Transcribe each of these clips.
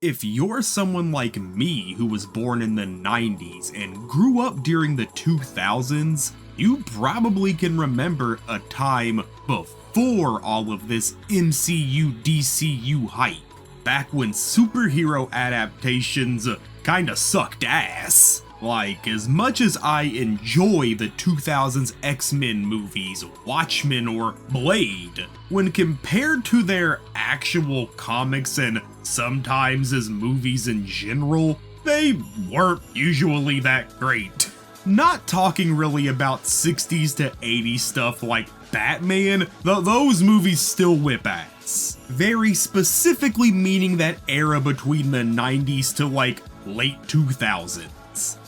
If you're someone like me who was born in the 90s and grew up during the 2000s, you probably can remember a time before all of this MCU DCU hype, back when superhero adaptations kinda sucked ass. Like, as much as I enjoy the 2000s X-Men movies, Watchmen or Blade, when compared to their actual comics and sometimes as movies in general, they weren't usually that great. Not talking really about 60s to 80s stuff like Batman, those movies still whip ass. Very specifically meaning that era between the 90s to like late 2000s.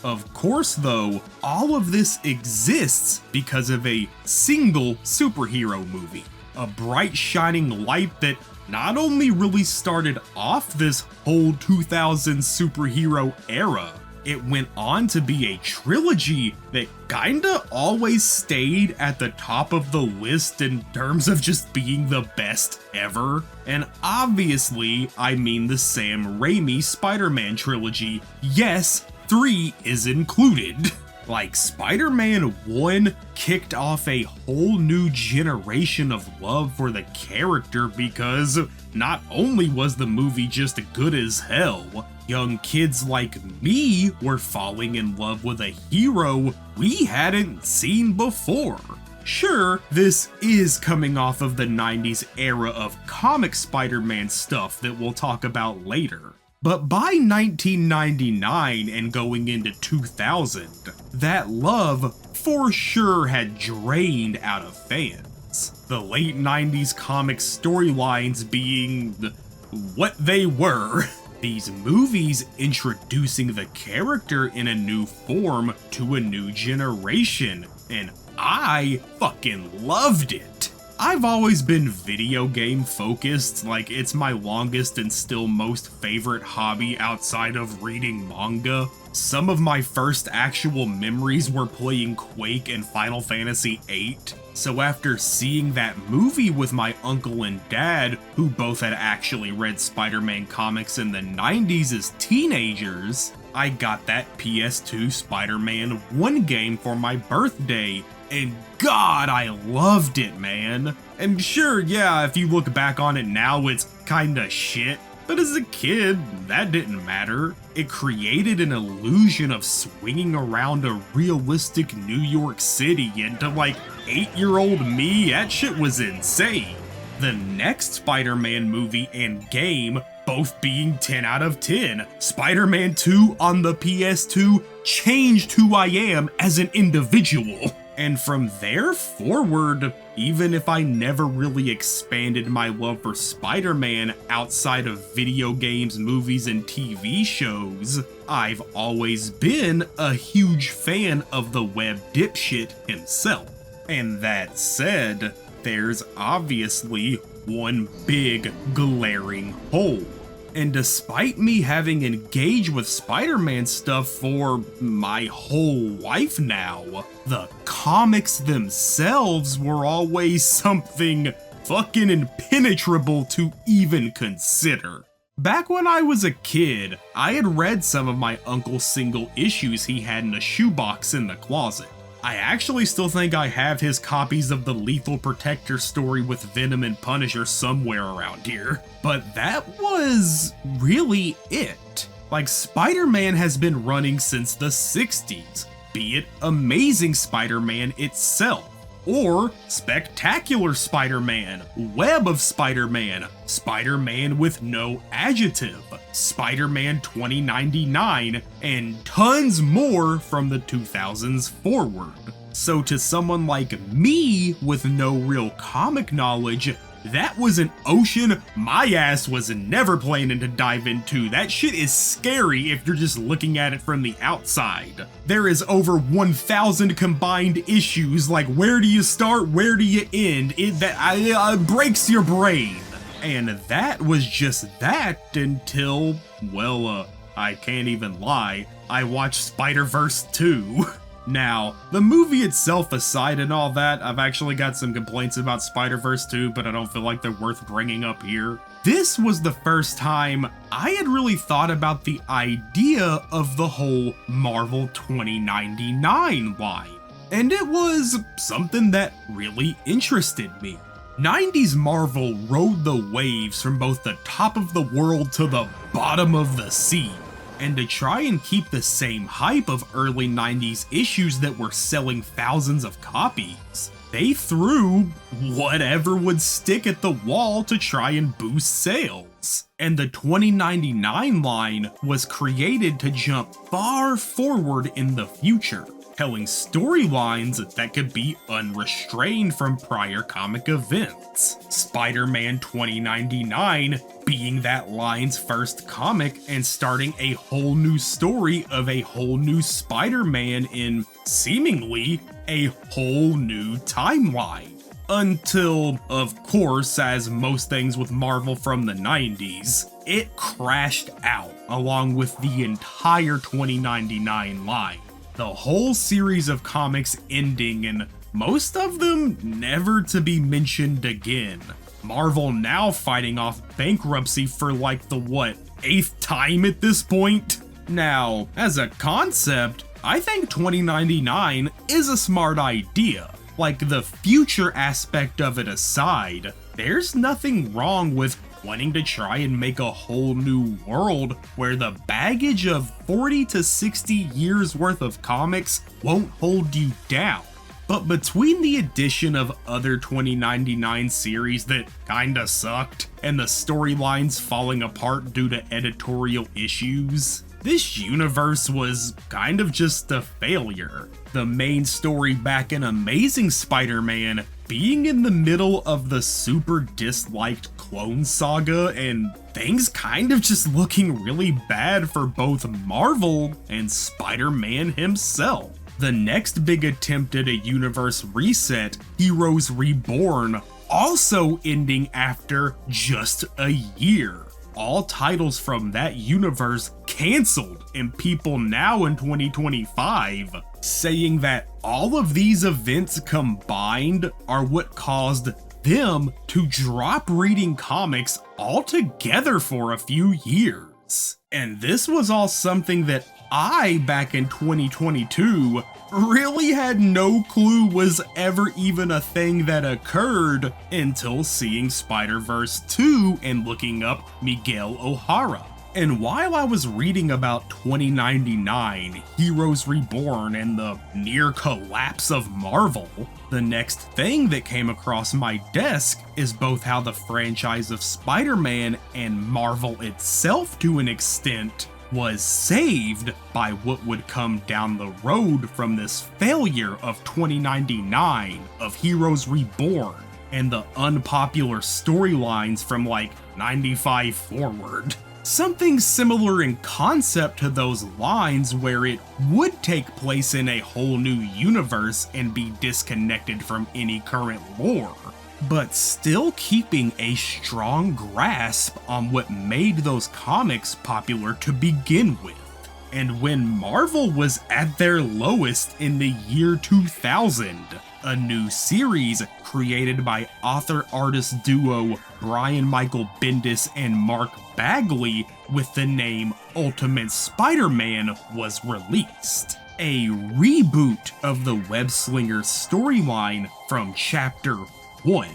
Of course though, all of this exists because of a single superhero movie. A bright shining light that not only really started off this whole 2000s superhero era, it went on to be a trilogy that kinda always stayed at the top of the list in terms of just being the best ever. And obviously, I mean the Sam Raimi Spider-Man trilogy. Yes, 3 is included. Like, Spider-Man 1 kicked off a whole new generation of love for the character because not only was the movie just good as hell, young kids like me were falling in love with a hero we hadn't seen before. Sure, this is coming off of the 90s era of comic Spider-Man stuff that we'll talk about later. But by 1999 and going into 2000, that love for sure had drained out of fans. The late 90s comic storylines being what they were. These movies introducing the character in a new form to a new generation, and I fucking loved it. I've always been video game focused, like it's my longest and still most favorite hobby outside of reading manga. Some of my first actual memories were playing Quake and Final Fantasy VIII. So after seeing that movie with my uncle and dad, who both had actually read Spider-Man comics in the 90s as teenagers, I got that PS2 Spider-Man 1 game for my birthday. And God, I loved it, man. And sure, yeah, if you look back on it now, it's kinda shit. But as a kid, that didn't matter. It created an illusion of swinging around a realistic New York City, and to like 8-year-old me, that shit was insane. The next Spider-Man movie and game, both being 10 out of 10, Spider-Man 2 on the PS2 changed who I am as an individual. And from there forward, even if I never really expanded my love for Spider-Man outside of video games, movies, and TV shows, I've always been a huge fan of the web dipshit himself. And that said, there's obviously one big glaring hole. And despite me having engaged with Spider-Man stuff for my whole life now, the comics themselves were always something fucking impenetrable to even consider. Back when I was a kid, I had read some of my uncle's single issues he had in a shoebox in the closet. I actually still think I have his copies of the Lethal Protector story with Venom and Punisher somewhere around here. But that was really it. Like, Spider-Man has been running since the 60s, be it Amazing Spider-Man itself, or Spectacular Spider-Man, Web of Spider-Man, Spider-Man with no adjective, Spider-Man 2099, and tons more from the 2000s forward. So to someone like me with no real comic knowledge, that was an ocean my ass was never planning to dive into. That shit is scary if you're just looking at it from the outside. There is over 1,000 combined issues, like where do you start, where do you end? That breaks your brain. And that was just that until, well, I can't even lie, I watched Spider-Verse 2. Now, the movie itself aside and all that, I've actually got some complaints about Spider-Verse 2, but I don't feel like they're worth bringing up here. This was the first time I had really thought about the idea of the whole Marvel 2099 line, and it was something that really interested me. 90s Marvel rode the waves from both the top of the world to the bottom of the sea, and to try and keep the same hype of early 90s issues that were selling thousands of copies, they threw whatever would stick at the wall to try and boost sales. And the 2099 line was created to jump far forward in the future, telling storylines that could be unrestrained from prior comic events. Spider-Man 2099 being that line's first comic and starting a whole new story of a whole new Spider-Man in seemingly a whole new timeline. Until, of course, as most things with Marvel from the 90s, it crashed out along with the entire 2099 line. The whole series of comics ending and most of them never to be mentioned again. Marvel now fighting off bankruptcy for like the 8th time at this point? Now, as a concept, I think 2099 is a smart idea. Like, the future aspect of it aside, there's nothing wrong with wanting to try and make a whole new world where the baggage of 40 to 60 years worth of comics won't hold you down. But between the addition of other 2099 series that kinda sucked, and the storylines falling apart due to editorial issues, this universe was kind of just a failure. The main story back in Amazing Spider-Man being in the middle of the super disliked Clone Saga, and things kind of just looking really bad for both Marvel and Spider-Man himself. The next big attempt at a universe reset, Heroes Reborn, also ending after just a year. All titles from that universe cancelled, and people now in 2025 saying that all of these events combined are what caused them to drop reading comics altogether for a few years. And this was all something that I, back in 2022, really had no clue was ever even a thing that occurred until seeing Spider-Verse 2 and looking up Miguel O'Hara. And while I was reading about 2099, Heroes Reborn, and the near collapse of Marvel, the next thing that came across my desk is both how the franchise of Spider-Man and Marvel itself, to an extent, was saved by what would come down the road from this failure of 2099, of Heroes Reborn, and the unpopular storylines from like 95 forward. Something similar in concept to those lines, where it would take place in a whole new universe and be disconnected from any current lore, but still keeping a strong grasp on what made those comics popular to begin with. And when Marvel was at their lowest in the year 2000, a new series created by author-artist duo Brian Michael Bendis and Mark Bagley with the name Ultimate Spider-Man was released. A reboot of the Web-Slinger storyline from Chapter 1,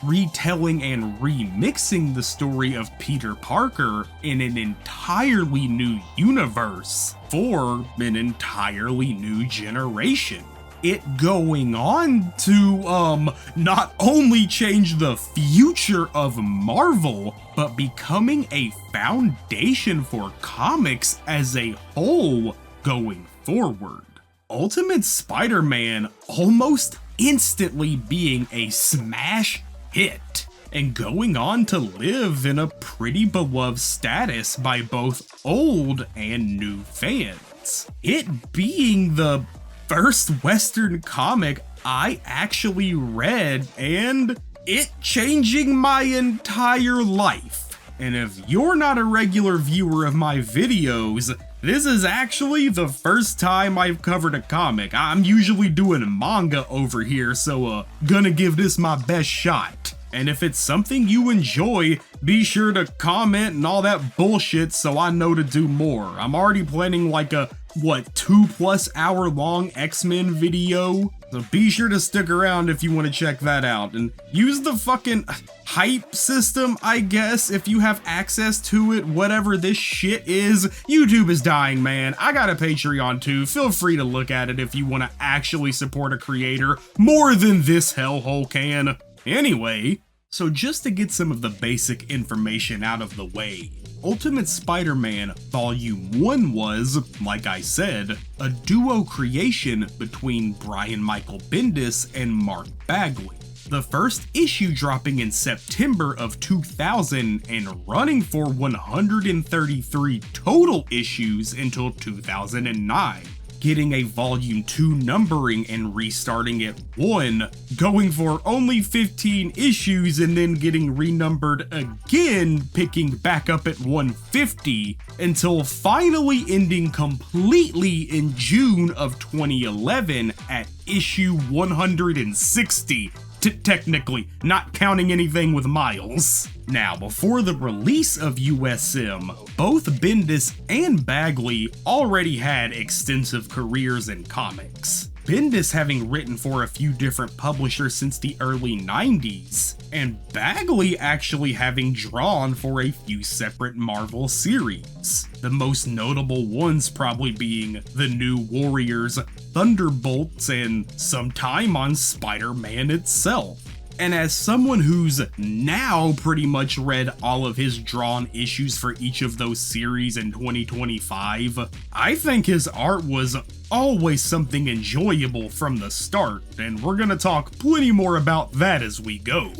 retelling and remixing the story of Peter Parker in an entirely new universe for an entirely new generation. It going on to not only change the future of Marvel, but becoming a foundation for comics as a whole going forward. Ultimate Spider-Man almost instantly being a smash hit, and going on to live in a pretty beloved status by both old and new fans. It being the first Western comic I actually read, and it changing my entire life. And if you're not a regular viewer of my videos, this is actually the first time I've covered a comic. I'm usually doing manga over here, so gonna give this my best shot. And if it's something you enjoy, be sure to comment and all that bullshit so I know to do more. I'm already planning like a, 2+ hour long X-Men video? So be sure to stick around if you want to check that out. And use the fucking hype system, I guess, if you have access to it, whatever this shit is. YouTube is dying, man. I got a Patreon too. Feel free to look at it if you want to actually support a creator more than this hellhole can. Anyway, so just to get some of the basic information out of the way, Ultimate Spider-Man Volume 1 was, like I said, a duo creation between Brian Michael Bendis and Mark Bagley. The first issue dropping in September of 2000 and running for 133 total issues until 2009. Getting a volume 2 numbering and restarting at 1, going for only 15 issues and then getting renumbered again, picking back up at 150, until finally ending completely in June of 2011 at issue 160. Technically, not counting anything with Miles. Now, before the release of USM, both Bendis and Bagley already had extensive careers in comics. Bendis having written for a few different publishers since the early 90s, and Bagley actually having drawn for a few separate Marvel series. The most notable ones probably being The New Warriors, Thunderbolts, and some time on Spider-Man itself. And as someone who's now pretty much read all of his drawn issues for each of those series in 2025, I think his art was always something enjoyable from the start, and we're gonna talk plenty more about that as we go.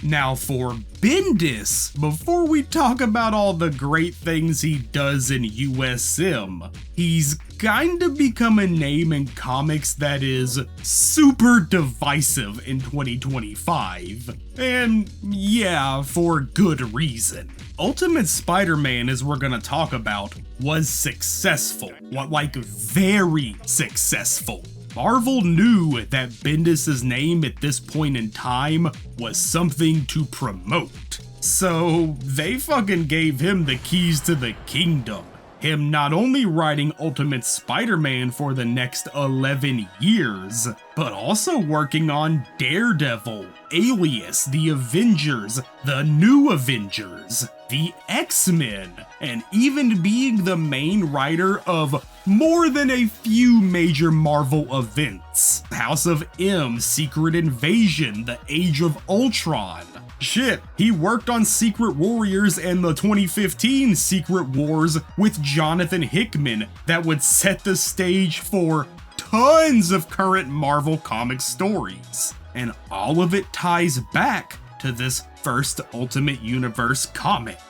Now for Bendis, before we talk about all the great things he does in USM, he's kinda become a name in comics that is super divisive in 2025. And yeah, for good reason. Ultimate Spider-Man, as we're gonna talk about, was successful. Like very successful. Marvel knew that Bendis' name at this point in time was something to promote. So they fucking gave him the keys to the kingdom. Him not only writing Ultimate Spider-Man for the next 11 years, but also working on Daredevil, Alias, The Avengers, The New Avengers, The X-Men, and even being the main writer of more than a few major Marvel events. House of M, Secret Invasion, The Age of Ultron. Shit, he worked on Secret Warriors and the 2015 Secret Wars with Jonathan Hickman that would set the stage for tons of current Marvel comic stories. And all of it ties back to this first Ultimate Universe comic.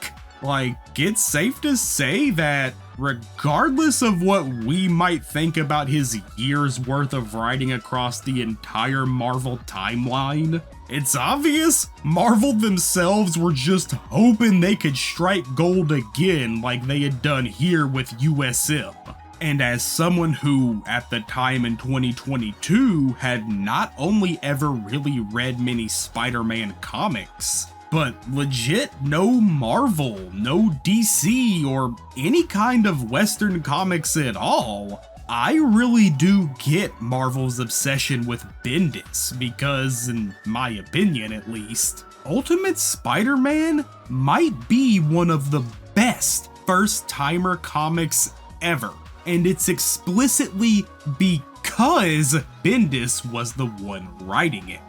Like, it's safe to say that regardless of what we might think about his years worth of writing across the entire Marvel timeline, it's obvious Marvel themselves were just hoping they could strike gold again like they had done here with USM. And as someone who, at the time in 2022, had not only ever really read many Spider-Man comics, but legit no Marvel, no DC, or any kind of Western comics at all, I really do get Marvel's obsession with Bendis because, in my opinion at least, Ultimate Spider-Man might be one of the best first-timer comics ever. And it's explicitly because Bendis was the one writing it.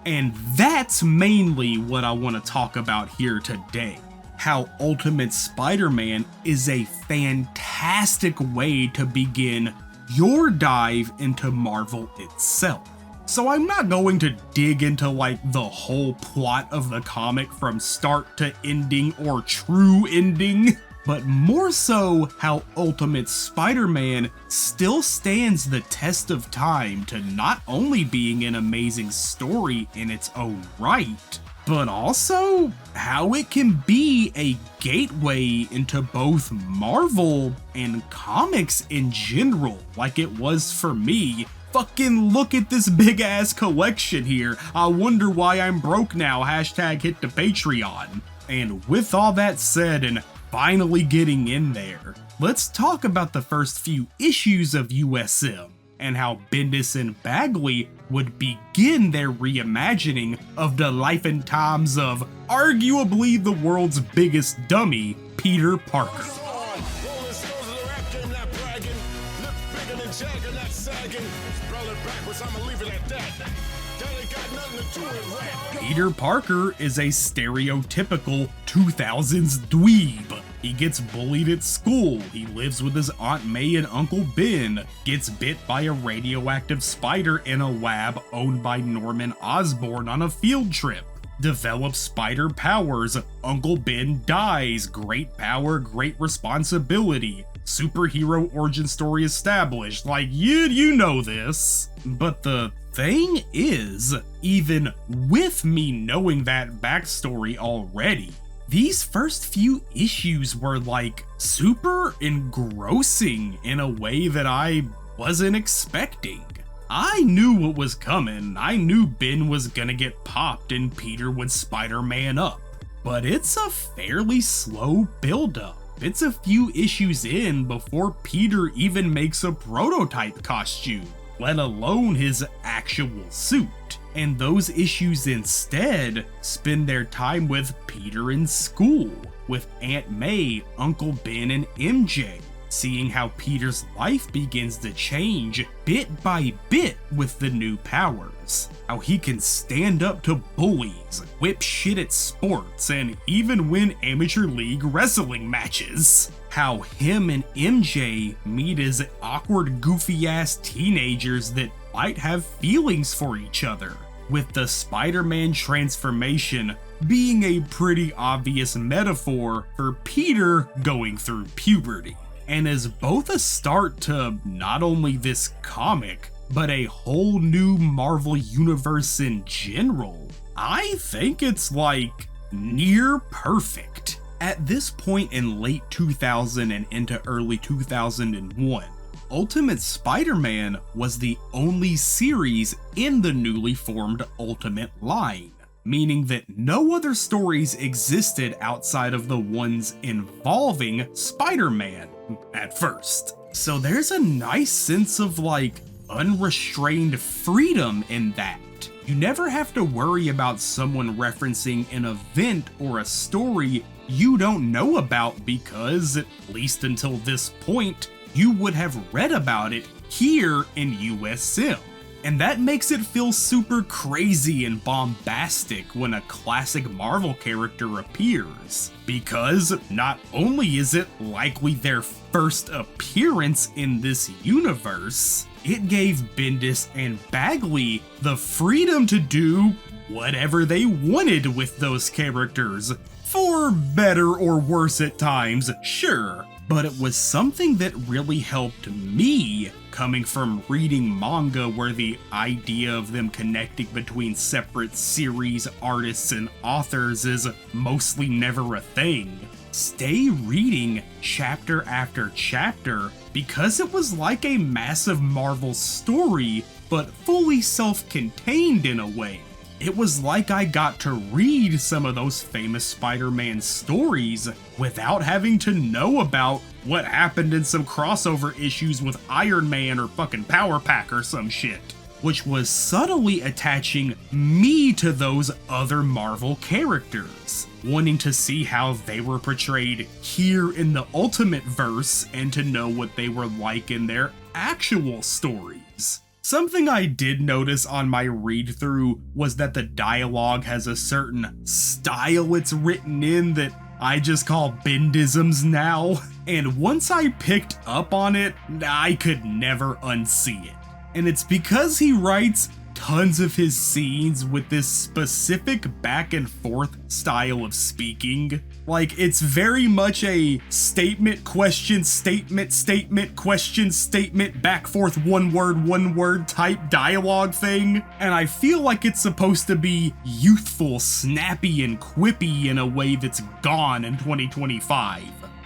And that's mainly what I want to talk about here today. How Ultimate Spider-Man is a fantastic way to begin your dive into Marvel itself. So I'm not going to dig into like the whole plot of the comic from start to ending or true ending, but more so how Ultimate Spider-Man still stands the test of time to not only being an amazing story in its own right, but also how it can be a gateway into both Marvel and comics in general, like it was for me fucking look at this big ass collection here. I wonder why I'm broke now. Hashtag hit the Patreon. And with all that said and finally getting in there, let's talk about the first few issues of USM and how Bendis and Bagley would begin their reimagining of the life and times of arguably the world's biggest dummy, Peter Parker. Peter Parker is a stereotypical 2000s dweeb. He gets bullied at school, he lives with his Aunt May and Uncle Ben, gets bit by a radioactive spider in a lab owned by Norman Osborn on a field trip, develops spider powers, Uncle Ben dies, great power, great responsibility, superhero origin story established, like you know this. But the thing is, even with me knowing that backstory already, these first few issues were like super engrossing in a way that I wasn't expecting. I knew what was coming. I knew Ben was gonna get popped and Peter would Spider-Man up. But it's a fairly slow build-up. It's a few issues in before Peter even makes a prototype costume, let alone his actual suit. And those issues instead spend their time with Peter in school, with Aunt May, Uncle Ben, and MJ, seeing how Peter's life begins to change bit by bit with the new powers, how he can stand up to bullies, whip shit at sports, and even win amateur league wrestling matches. How him and MJ meet as awkward, goofy-ass teenagers that might have feelings for each other, with the Spider-Man transformation being a pretty obvious metaphor for Peter going through puberty. And as both a start to not only this comic, but a whole new Marvel universe in general, I think it's like near perfect. At this point in late 2000 and into early 2001, Ultimate Spider-Man was the only series in the newly formed Ultimate line, meaning that no other stories existed outside of the ones involving Spider-Man at first. So there's a nice sense of like unrestrained freedom in that. You never have to worry about someone referencing an event or a story you don't know about because, at least until this point, you would have read about it here in USM. And that makes it feel super crazy and bombastic when a classic Marvel character appears, because not only is it likely their first appearance in this universe, it gave Bendis and Bagley the freedom to do whatever they wanted with those characters, for better or worse at times, sure. But it was something that really helped me, coming from reading manga where the idea of them connecting between separate series, artists, and authors is mostly never a thing. Stay reading chapter after chapter because it was like a massive Marvel story, but fully self-contained in a way. It was like I got to read some of those famous Spider-Man stories without having to know about what happened in some crossover issues with Iron Man or fucking Power Pack or some shit, which was subtly attaching me to those other Marvel characters, wanting to see how they were portrayed here in the Ultimate Verse and to know what they were like in their actual stories. Something I did notice on my read through was that the dialogue has a certain style it's written in that I just call Bendisms now, and once I picked up on it, I could never unsee it. And it's because he writes tons of his scenes with this specific back and forth style of speaking. Like, it's very much a statement, question, statement, statement, question, statement, back forth, one word type dialogue thing. And I feel like it's supposed to be youthful, snappy, and quippy in a way that's gone in 2025.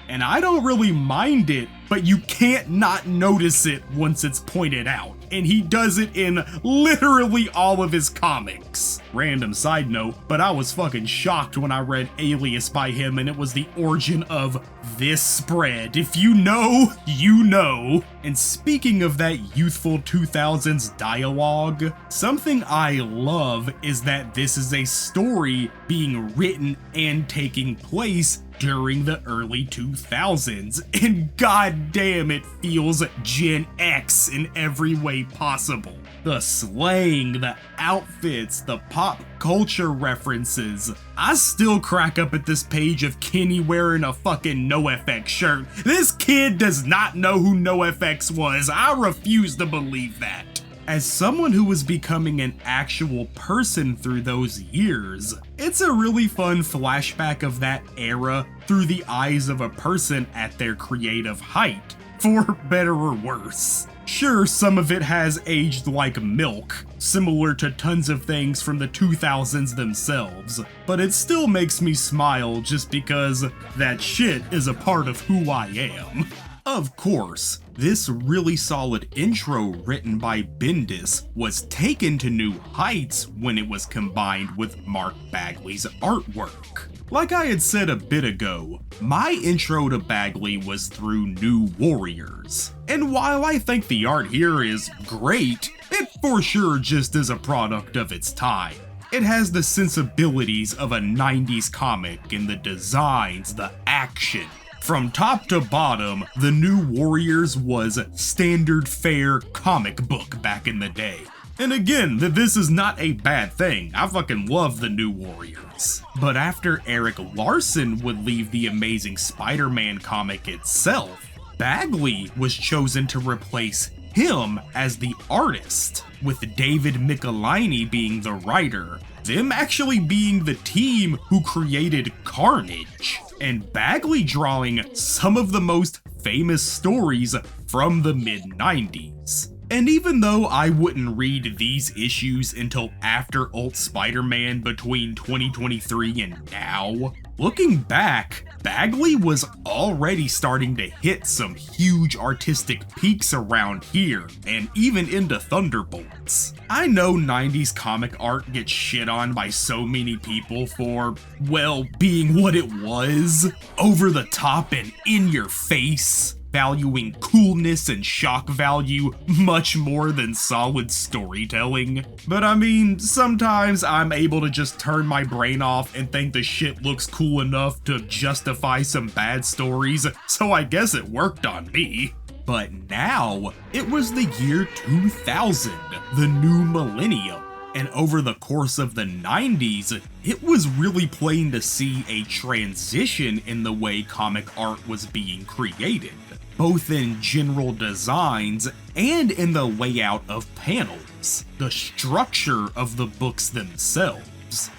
And I don't really mind it but you can't not notice it once it's pointed out. And he does it in literally all of his comics. Random side note, but I was fucking shocked when I read Alias by him and it was the origin of this spread. If you know, you know. And speaking of that youthful 2000s dialogue, something I love is that this is a story being written and taking place during the early 2000s, and goddamn it feels Gen X in every way possible. The slang, the outfits, the pop culture references. I still crack up at this page of Kenny wearing a fucking NoFX shirt. This kid does not know who NoFX was. I refuse to believe that. As someone who was becoming an actual person through those years, it's a really fun flashback of that era through the eyes of a person at their creative height, for better or worse. Sure, some of it has aged like milk, similar to tons of things from the 2000s themselves, but it still makes me smile just because that shit is a part of who I am. Of course, this really solid intro written by Bendis was taken to new heights when it was combined with Mark Bagley's artwork. Like I had said a bit ago, my intro to Bagley was through New Warriors, and while I think the art here is great, it for sure just is a product of its time. It has the sensibilities of a 90s comic in the designs, the action. From top to bottom, the New Warriors was standard fare comic book back in the day. And again, this is not a bad thing. I fucking love the New Warriors. But after Eric Larson would leave the Amazing Spider-Man comic itself, Bagley was chosen to replace him as the artist, with David Michelinie being the writer, them actually being the team who created Carnage, and Bagley drawing some of the most famous stories from the mid-90s. And even though I wouldn't read these issues until after Ult Spider-Man between 2023 and now, looking back, Bagley was already starting to hit some huge artistic peaks around here, and even into Thunderbolts. I know 90s comic art gets shit on by so many people for, well, being what it was, over the top and in your face, valuing coolness and shock value much more than solid storytelling. But I mean, sometimes I'm able to just turn my brain off and think the shit looks cool enough to justify some bad stories, so I guess it worked on me. But now, it was the year 2000, the new millennium. And over the course of the 90s, it was really plain to see a transition in the way comic art was being created, both in general designs and in the layout of panels, the structure of the books themselves.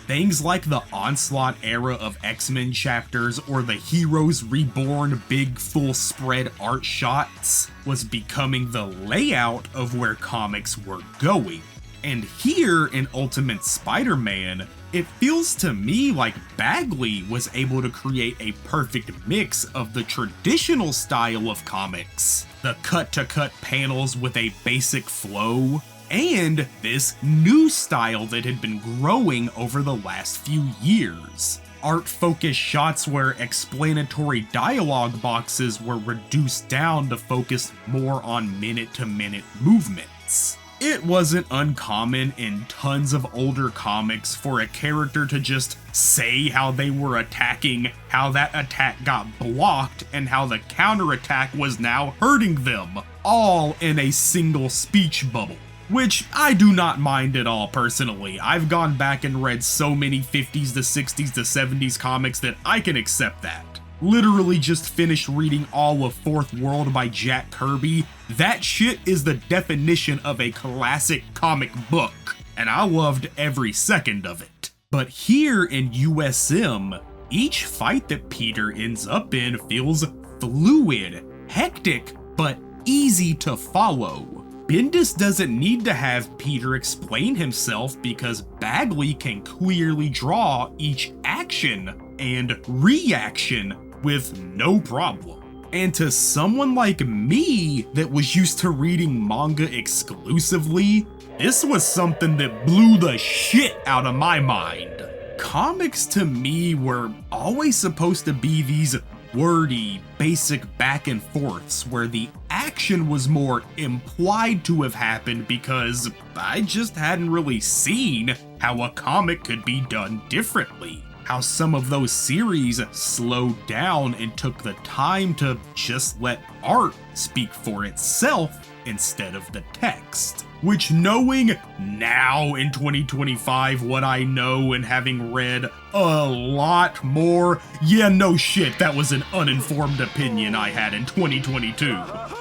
Things like the Onslaught era of X-Men chapters or the Heroes Reborn big full spread art shots was becoming the layout of where comics were going. And here in Ultimate Spider-Man, it feels to me like Bagley was able to create a perfect mix of the traditional style of comics, the cut-to-cut panels with a basic flow, and this new style that had been growing over the last few years. Art-focused shots where explanatory dialogue boxes were reduced down to focus more on minute-to-minute movements. It wasn't uncommon in tons of older comics for a character to just say how they were attacking, how that attack got blocked, and how the counterattack was now hurting them, all in a single speech bubble. Which I do not mind at all personally. I've gone back and read so many 50s to 60s to 70s comics that I can accept that. Literally just finished reading all of Fourth World by Jack Kirby. That shit is the definition of a classic comic book, and I loved every second of it. But here in USM, each fight that Peter ends up in feels fluid, hectic, but easy to follow. Bendis doesn't need to have Peter explain himself because Bagley can clearly draw each action and reaction with no problem. And to someone like me that was used to reading manga exclusively, this was something that blew the shit out of my mind. Comics to me were always supposed to be these wordy, basic back and forths where the action was more implied to have happened because I just hadn't really seen how a comic could be done differently. How some of those series slowed down and took the time to just let art speak for itself instead of the text. Which, knowing now in 2025 what I know and having read a lot more, yeah, no shit, that was an uninformed opinion I had in 2022.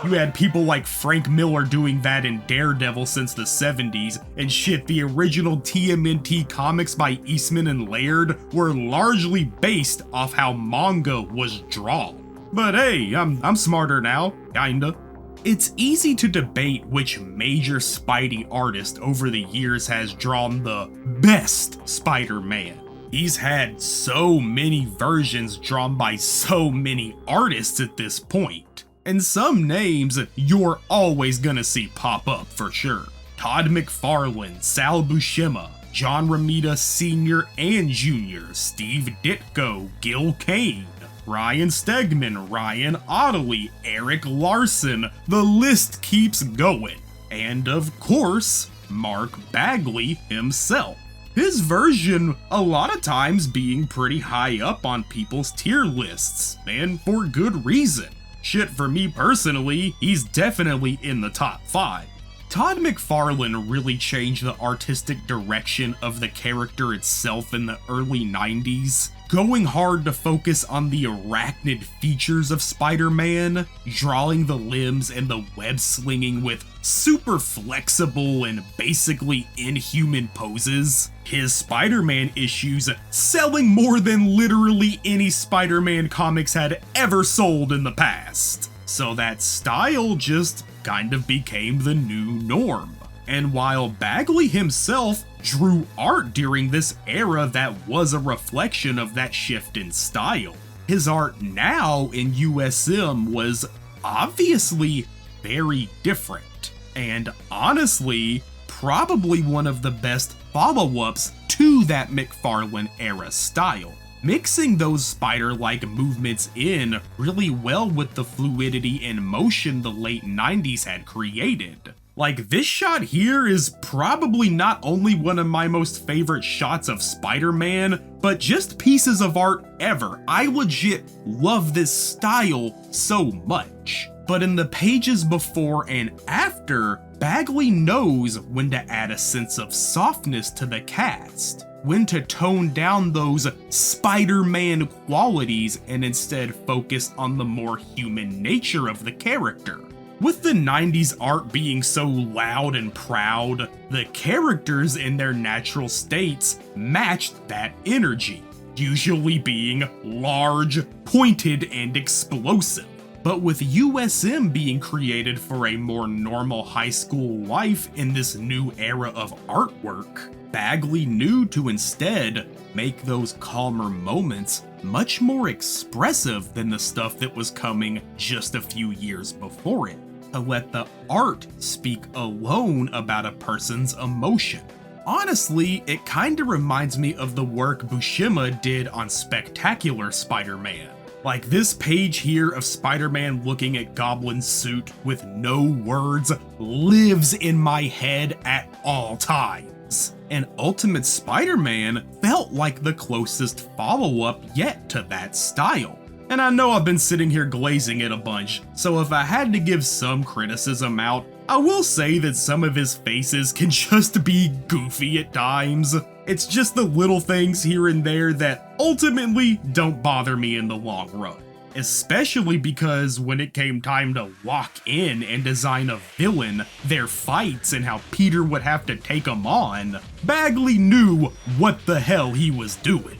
You had people like Frank Miller doing that in Daredevil since the 70s, and shit, the original TMNT comics by Eastman and Laird were largely based off how manga was drawn. But hey, I'm smarter now, kinda. It's easy to debate which major Spidey artist over the years has drawn the best Spider-Man. He's had so many versions drawn by so many artists at this point. And some names you're always gonna see pop up for sure. Todd McFarlane, Sal Buscema, John Romita Sr. and Jr., Steve Ditko, Gil Kane, Ryan Stegman, Ryan Ottley, Eric Larson, the list keeps going. And of course, Mark Bagley himself. His version a lot of times being pretty high up on people's tier lists, and for good reason. Shit, for me personally, he's definitely in the top 5. Todd McFarlane really changed the artistic direction of the character itself in the early 90s, going hard to focus on the arachnid features of Spider-Man, drawing the limbs and the web slinging with super flexible and basically inhuman poses. His Spider-Man issues selling more than literally any Spider-Man comics had ever sold in the past. So that style just kind of became the new norm. And while Bagley himself drew art during this era that was a reflection of that shift in style, his art now in USM was obviously very different, and honestly, probably one of the best follow-ups to that McFarlane era style, mixing those spider-like movements in really well with the fluidity and motion the late 90s had created. Like, this shot here is probably not only one of my most favorite shots of Spider-Man, but just pieces of art ever. I legit love this style so much. But in the pages before and after, Bagley knows when to add a sense of softness to the cast, when to tone down those Spider-Man qualities and instead focus on the more human nature of the character. With the 90s art being so loud and proud, the characters in their natural states matched that energy, usually being large, pointed, and explosive. But with USM being created for a more normal high school life in this new era of artwork, Bagley knew to instead make those calmer moments much more expressive than the stuff that was coming just a few years before it, to let the art speak alone about a person's emotion. Honestly, it kinda reminds me of the work Buscema did on Spectacular Spider-Man. Like, this page here of Spider-Man looking at Goblin's suit with no words lives in my head at all times. And Ultimate Spider-Man felt like the closest follow-up yet to that style. And I know I've been sitting here glazing it a bunch, so if I had to give some criticism out, I will say that some of his faces can just be goofy at times. It's just the little things here and there that ultimately don't bother me in the long run. Especially because when it came time to walk in and design a villain, their fights, and how Peter would have to take them on, Bagley knew what the hell he was doing.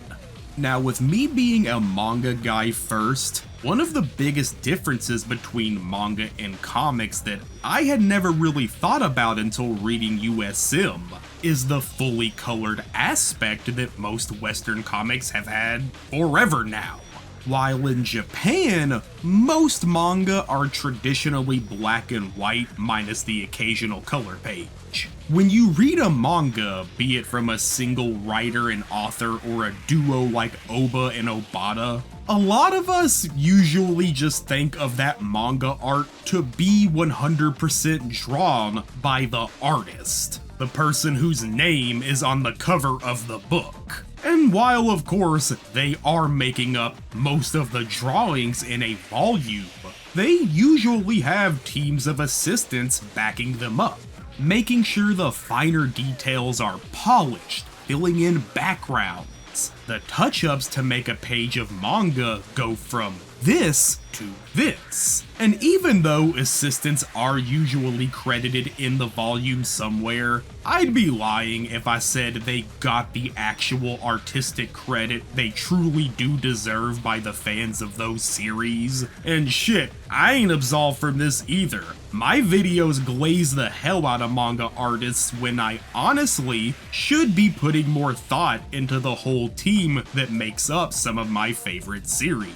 Now, with me being a manga guy first, one of the biggest differences between manga and comics that I had never really thought about until reading USM is the fully colored aspect that most Western comics have had forever now. while in Japan, most manga are traditionally black and white minus the occasional color page. When you read a manga, be it from a single writer and author or a duo like Oba and Obata, a lot of us usually just think of that manga art to be 100% drawn by the artist, the person whose name is on the cover of the book. And while of course they are making up most of the drawings in a volume, they usually have teams of assistants backing them up, making sure the finer details are polished, filling in backgrounds, the touch-ups to make a page of manga go from this to this. And even though assistants are usually credited in the volume somewhere, I'd be lying if I said they got the actual artistic credit they truly do deserve by the fans of those series. And shit, I ain't absolved from this either. My videos glaze the hell out of manga artists when I honestly should be putting more thought into the whole team that makes up some of my favorite series.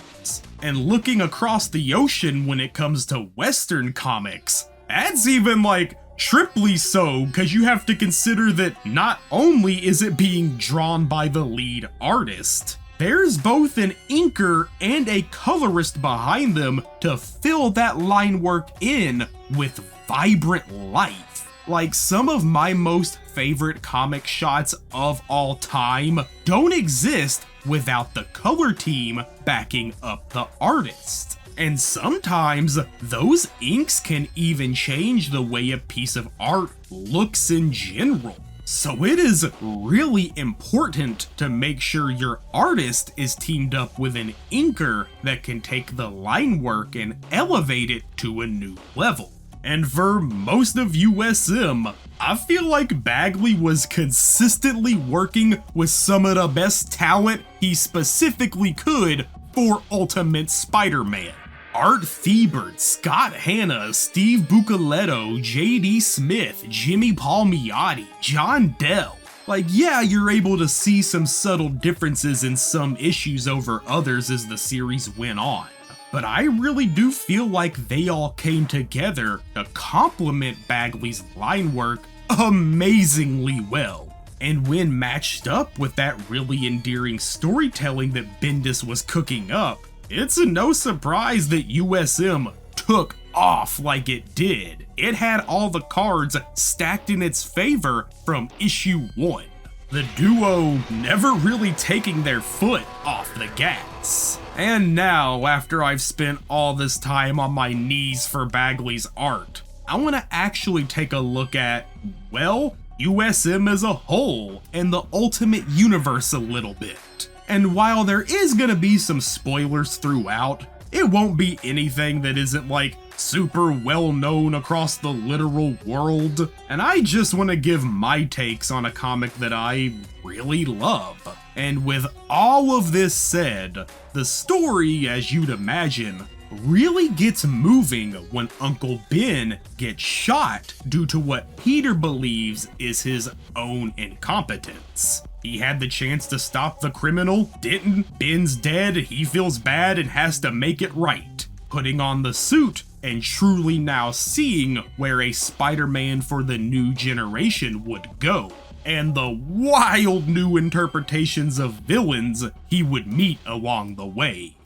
And looking across the ocean when it comes to Western comics, that's even like triply so, because you have to consider that not only is it being drawn by the lead artist, there's both an inker and a colorist behind them to fill that line work in with vibrant life. Like, some of my most favorite comic shots of all time don't exist without the color team backing up the artist. And sometimes those inks can even change the way a piece of art looks in general. So it is really important to make sure your artist is teamed up with an inker that can take the line work and elevate it to a new level. And for most of USM, I feel like Bagley was consistently working with some of the best talent he specifically could for Ultimate Spider-Man. Art Thibert, Scott Hanna, Steve Bucoletto, J.D. Smith, Jimmy Palmiotti, John Dell. Like, yeah, you're able to see some subtle differences in some issues over others as the series went on, but I really do feel like they all came together to complement Bagley's line work amazingly well. And when matched up with that really endearing storytelling that Bendis was cooking up, it's no surprise that USM took off like it did. It had all the cards stacked in its favor from issue 1. The duo never really taking their foot off the gas. And now, after I've spent all this time on my knees for Bagley's art, I want to actually take a look at, well, USM as a whole and the Ultimate Universe a little bit. And while there is gonna be some spoilers throughout, it won't be anything that isn't like super well known across the literal world. And I just want to give my takes on a comic that I really love. And with all of this said, the story, as you'd imagine, really gets moving when Uncle Ben gets shot due to what Peter believes is his own incompetence. He had the chance to stop the criminal, didn't, Ben's dead, he feels bad and has to make it right, putting on the suit and truly now seeing where a Spider-Man for the new generation would go, and the wild new interpretations of villains he would meet along the way.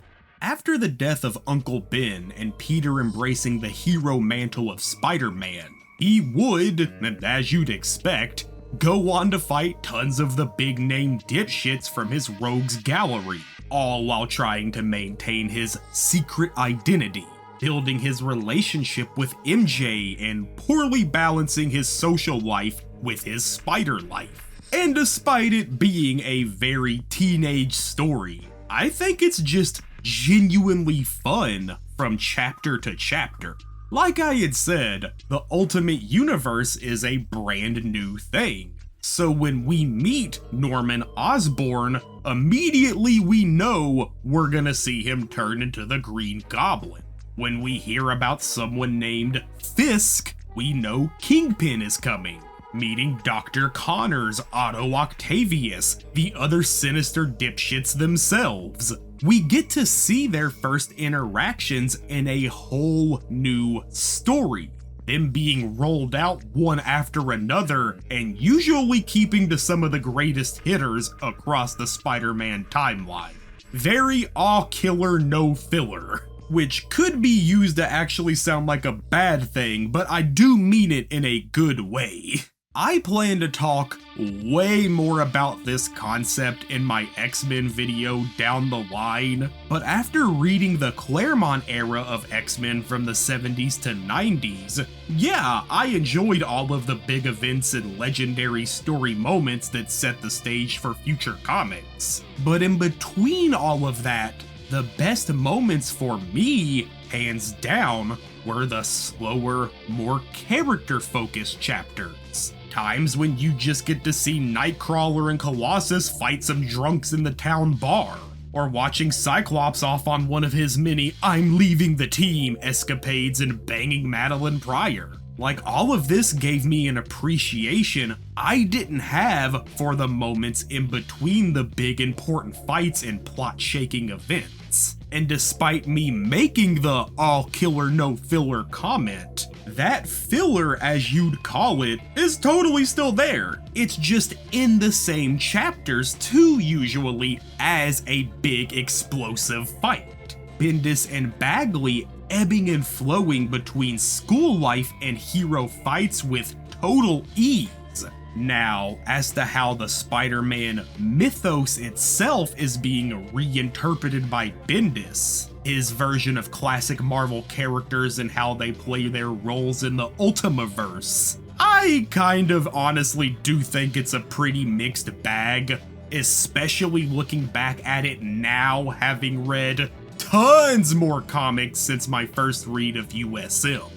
After the death of Uncle Ben and Peter embracing the hero mantle of Spider-Man, he would, as you'd expect, go on to fight tons of the big-name dipshits from his rogues gallery, all while trying to maintain his secret identity, building his relationship with MJ and poorly balancing his social life with his spider life. And despite it being a very teenage story, I think it's just genuinely fun from chapter to chapter. Like I had said, the Ultimate Universe is a brand new thing. So when we meet Norman Osborn, immediately we know we're gonna see him turn into the Green Goblin. When we hear about someone named Fisk, we know Kingpin is coming. meeting Dr. Connors, Otto Octavius, the other sinister dipshits themselves. We get to see their first interactions in a whole new story, them being rolled out one after another, and usually keeping to some of the greatest hitters across the Spider-Man timeline. Very all killer, no filler, which could be used to actually sound like a bad thing, but I do mean it in a good way. I plan to talk way more about this concept in my X-Men video down the line, but after reading the Claremont era of X-Men from the 70s to 90s, yeah, I enjoyed all of the big events and legendary story moments that set the stage for future comics. But in between all of that, the best moments for me, hands down, were the slower, more character-focused chapters. Times when you just get to see Nightcrawler and Colossus fight some drunks in the town bar, or watching Cyclops off on one of his many "I'm leaving the team" escapades and banging Madeline Pryor. Like, all of this gave me an appreciation I didn't have for the moments in between the big important fights and plot-shaking events. And despite me making the all killer no filler comment, that filler, as you'd call it, is totally still there. It's just in the same chapters too, usually, as a big explosive fight. Bendis and Bagley ebbing and flowing between school life and hero fights with total ease. Now, as to how the Spider-Man mythos itself is being reinterpreted by Bendis, his version of classic Marvel characters and how they play their roles in the Ultimaverse, I kind of honestly do think it's a pretty mixed bag, especially looking back at it now, having read tons more comics since my first read of USM.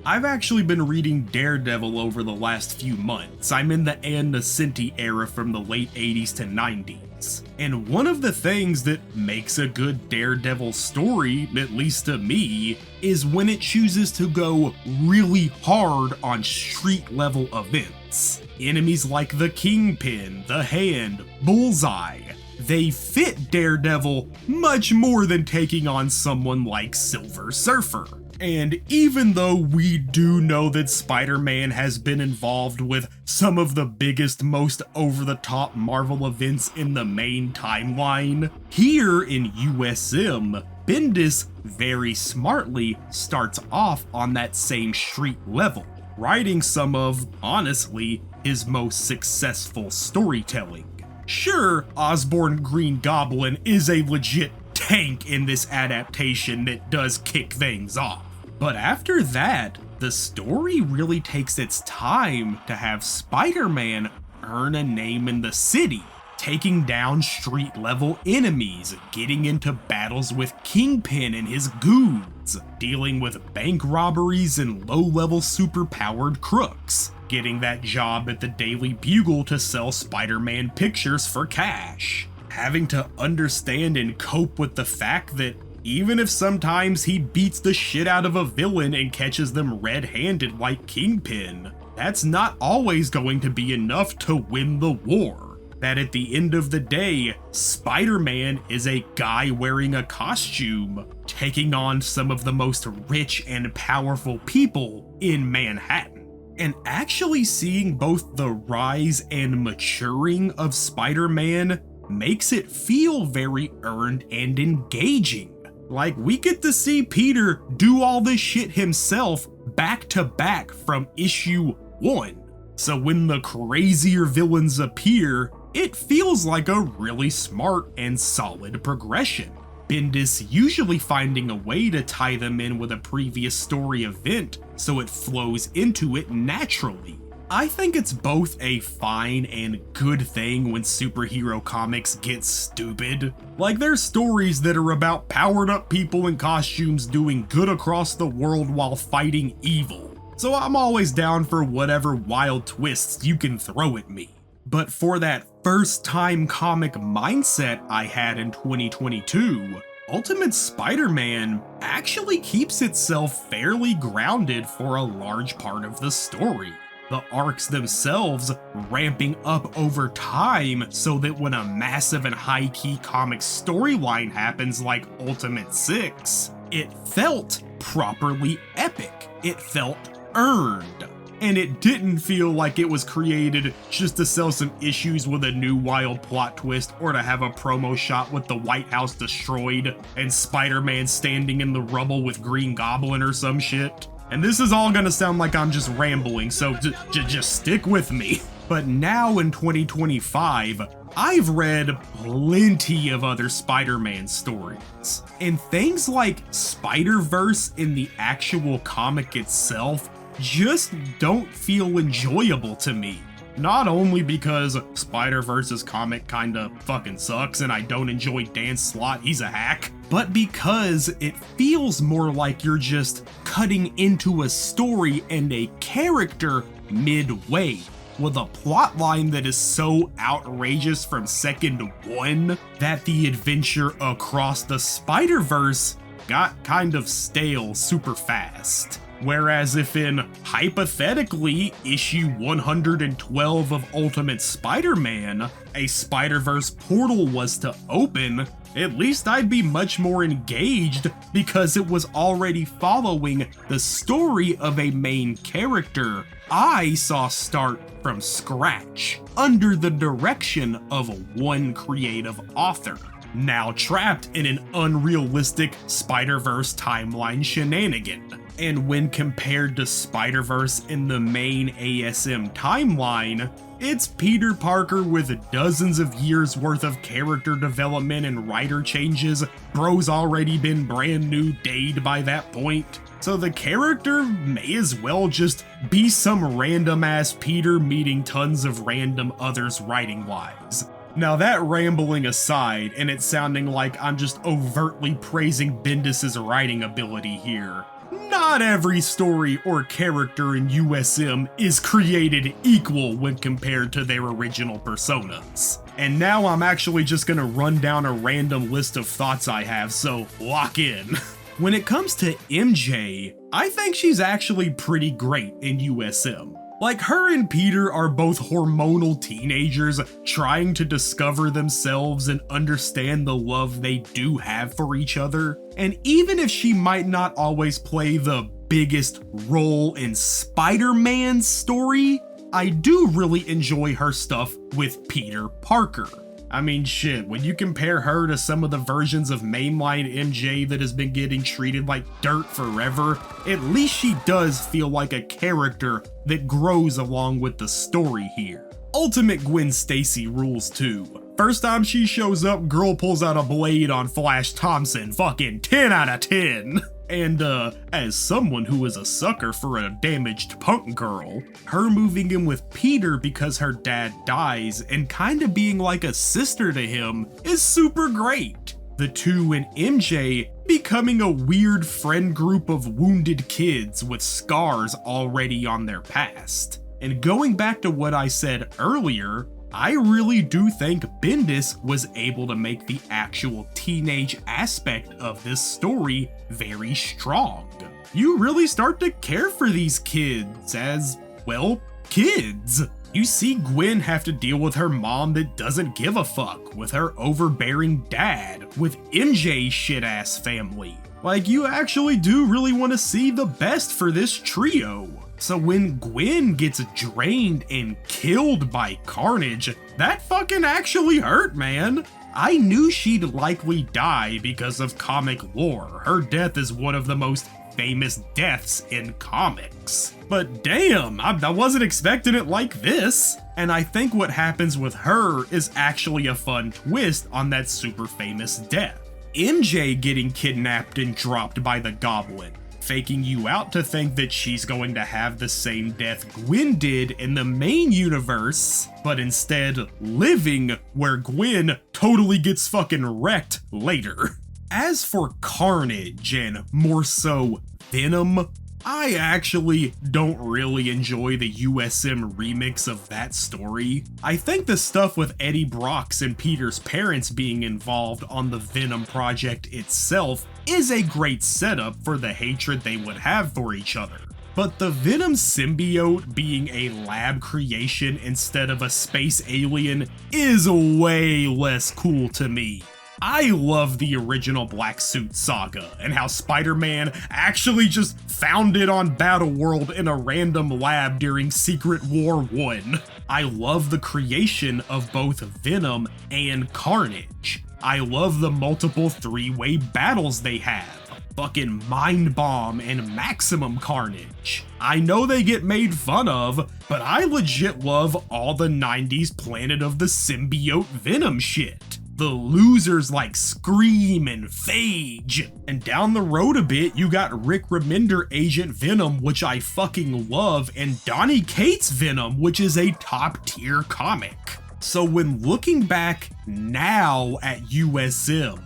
I've actually been reading Daredevil over the last few months. I'm in the Ann Nocenti era from the late 80s to 90s. And one of the things that makes a good Daredevil story, at least to me, is when it chooses to go really hard on street level events. Enemies like the Kingpin, the Hand, Bullseye. They fit Daredevil much more than taking on someone like Silver Surfer. And even though we do know that Spider-Man has been involved with some of the biggest, most over-the-top Marvel events in the main timeline, here in USM, Bendis very smartly starts off on that same street level, writing some of, honestly, his most successful storytelling. Sure, Osborn Green Goblin is a legit tank in this adaptation that does kick things off. But after that, the story really takes its time to have Spider-Man earn a name in the city, taking down street-level enemies, getting into battles with Kingpin and his goons, dealing with bank robberies and low-level super-powered crooks, getting that job at the Daily Bugle to sell Spider-Man pictures for cash, having to understand and cope with the fact that even if sometimes he beats the shit out of a villain and catches them red-handed like Kingpin, that's not always going to be enough to win the war. That at the end of the day, Spider-Man is a guy wearing a costume, taking on some of the most rich and powerful people in Manhattan. And actually seeing both the rise and maturing of Spider-Man makes it feel very earned and engaging. Like, we get to see Peter do all this shit himself back to back from issue 1. So when the crazier villains appear, it feels like a really smart and solid progression. Bendis usually finding a way to tie them in with a previous story event so it flows into it naturally. I think it's both a fine and good thing when superhero comics get stupid. Like, there's stories that are about powered up people in costumes doing good across the world while fighting evil. So I'm always down for whatever wild twists you can throw at me. But for that first time comic mindset I had in 2022, Ultimate Spider-Man actually keeps itself fairly grounded for a large part of the story. the arcs themselves ramping up over time so that when a massive and high-key comic storyline happens like Ultimate 6, it felt properly epic. It felt earned. And it didn't feel like it was created just to sell some issues with a new wild plot twist or to have a promo shot with the White House destroyed and Spider-Man standing in the rubble with Green Goblin or some shit. And this is all gonna sound like I'm just rambling, so just stick with me. But now in 2025, I've read plenty of other Spider-Man stories. And things like Spider-Verse in the actual comic itself just don't feel enjoyable to me. Not only because Spider-Verse's comic kinda fucking sucks and I don't enjoy Dan Slott, he's a hack, but because it feels more like you're just cutting into a story and a character midway, with a plotline that is so outrageous from second one that the adventure across the Spider-Verse got kind of stale super fast. Whereas if in, hypothetically, issue 112 of Ultimate Spider-Man, a Spider-Verse portal was to open, at least I'd be much more engaged because it was already following the story of a main character I saw start from scratch, under the direction of one creative author, now trapped in an unrealistic Spider-Verse timeline shenanigan. And when compared to Spider-Verse in the main ASM timeline, it's Peter Parker with dozens of years worth of character development and writer changes. Bro's already been brand new dayed by that point. So the character may as well just be some random ass Peter meeting tons of random others writing wise. Now that rambling aside, and it sounding like I'm just overtly praising Bendis' writing ability here, not every story or character in USM is created equal when compared to their original personas. And now I'm actually just gonna run down a random list of thoughts I have, so lock in. When it comes to MJ, I think she's actually pretty great in USM. Like, her and Peter are both hormonal teenagers trying to discover themselves and understand the love they do have for each other. And even if she might not always play the biggest role in Spider-Man's story, I do really enjoy her stuff with Peter Parker. I mean, shit, when you compare her to some of the versions of mainline MJ that has been getting treated like dirt forever, at least she does feel like a character that grows along with the story here. Ultimate Gwen Stacy rules too. First time she shows up, girl pulls out a blade on Flash Thompson, fucking 10 out of 10. And as someone who is a sucker for a damaged punk girl, her moving in with Peter because her dad dies and kinda being like a sister to him is super great. The two and MJ becoming a weird friend group of wounded kids with scars already on their past. And going back to what I said earlier, I really do think Bendis was able to make the actual teenage aspect of this story very strong. You really start to care for these kids as, well, kids. You see Gwen have to deal with her mom that doesn't give a fuck, with her overbearing dad, with MJ's shit-ass family. Like, you actually do really want to see the best for this trio. So when Gwen gets drained and killed by Carnage, that fucking actually hurt, man. I knew she'd likely die because of comic lore. Her death is one of the most famous deaths in comics. But damn, I wasn't expecting it like this. And I think what happens with her is actually a fun twist on that super famous death. MJ getting kidnapped and dropped by the Goblin, faking you out to think that she's going to have the same death Gwen did in the main universe, but instead living where Gwen totally gets fucking wrecked later. As for Carnage, and more so Venom, I actually don't really enjoy the USM remix of that story. I think the stuff with Eddie Brock's and Peter's parents being involved on the Venom project itself is a great setup for the hatred they would have for each other. but the Venom symbiote being a lab creation instead of a space alien is way less cool to me. I love the original Black Suit Saga and how Spider-Man actually just found it on Battleworld in a random lab during Secret War 1. I love the creation of both Venom and Carnage. I love the multiple three-way battles they have. Fucking Mind Bomb and Maximum Carnage. I know they get made fun of, but I legit love all the 90s Planet of the Symbiote Venom shit. The losers like Scream and Phage. And down the road a bit, you got Rick Remender Agent Venom, which I fucking love, and Donny Cates Venom, which is a top tier comic. So when looking back now at USM,